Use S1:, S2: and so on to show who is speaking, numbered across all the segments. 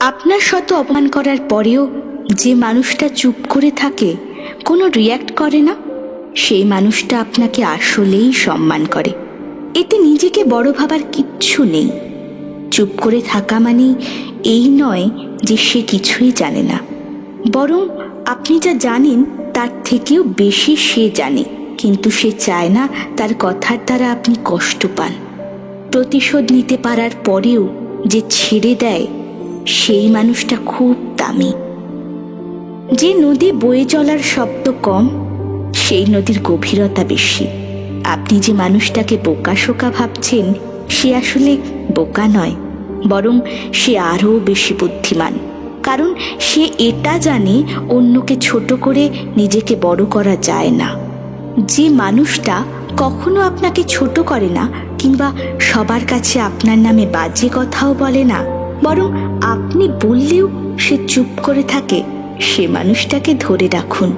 S1: আপনার শত অপমান করার পরেও যে মানুষটা চুপ করে থাকে, কোনো রিয়্যাক্ট করে না, সেই মানুষটা আপনাকে আসলেই সম্মান করে। এতে নিজেকে বড় ভাবার কিচ্ছু নেই। চুপ করে থাকা মানেই এই নয় যে সে কিছুই জানে না, বরং আপনি যা জানেন তার থেকেও বেশি সে জানে, কিন্তু সে চায় না তার কথার দ্বারা আপনি কষ্ট পান। প্রতিশোধ নিতে পারার পরেও যে ছেড়ে দেয়, সেই মানুষটা খুব দামি। যে নদী বয়ে চলার শব্দ কম, সেই নদীর গভীরতা বেশি। আপনি যে মানুষটাকে বোকাশোকা ভাবছেন, সে আসলে বোকা নয়, বরং সে আরও বেশি বুদ্ধিমান। কারণ সে এটা জানে অন্যকে ছোট করে নিজেকে বড় করা যায় না। যে মানুষটা কখনো আপনাকে ছোট করে না, কিংবা সবার কাছে আপনার নামে বাজে কথাও বলে না, বরং আপনি বললেও সে চুপ করে থাকে, সে মানুষটাকে ধরে রাখুন,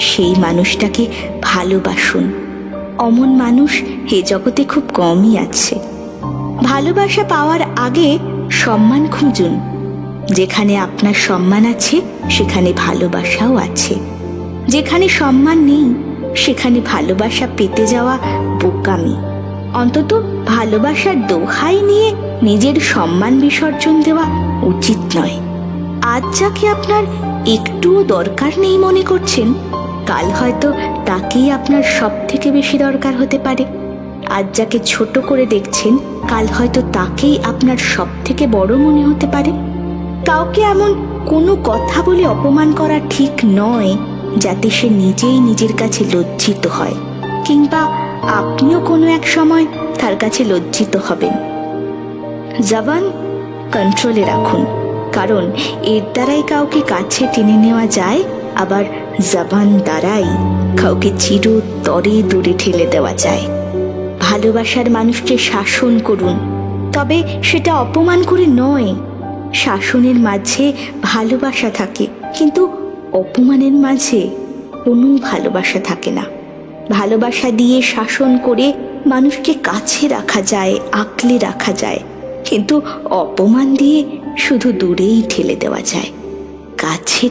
S1: সেই মানুষটাকে ভালোবাসুন। অমন মানুষ এ জগতে খুব কমই আছে। ভালোবাসা পাওয়ার আগে সম্মান খুঁজুন। যেখানে আপনার সম্মান আছে, সেখানে ভালোবাসাও আছে। যেখানে সম্মান নেই, সেখানে ভালোবাসা পেতে যাওয়া বোকামি। অন্তত ভালোবাসার দোহাই নিয়ে নিজের সম্মান বিসর্জন দেওয়া উচিত নয়। আজ যাকে আপনার একটুও দরকার নেই মনে করছেন, কাল হয়তো তাকেই আপনার সব থেকে বেশি দরকার হতে পারে। আজ যাকে ছোট করে দেখছেন, কাল হয়তো তাকেই আপনার সব থেকে বড় মনে হতে পারে। কাউকে এমন কোনো কথা বলে অপমান করা ঠিক নয় যাতে সে নিজেই নিজের কাছে লজ্জিত হয়, কিংবা আপনিও কোনো এক সময় তার কাছে লজ্জিত হবেন। জবান কন্ট্রোলে রাখুন, কারণ এর দ্বারাই কাউকে কাছে টেনে নেওয়া যায়, আবার জবান দ্বারাই কাউকে চিরতরে দূরে ঠেলে দেওয়া যায়। ভালোবাসার মানুষকে শাসন করুন, তবে সেটা অপমান করে নয়। শাসনের মাঝে ভালোবাসা থাকে, কিন্তু অপমানের মাঝে কোনো ভালোবাসা থাকে না। ভালোবাসা দিয়ে শাসন করে মানুষকে কাছে রাখা যায়, আঁকলে রাখা যায়, কিন্তু অপমান দিয়ে শুধু দূরেই ঠেলে দেওয়া যায়, কাছে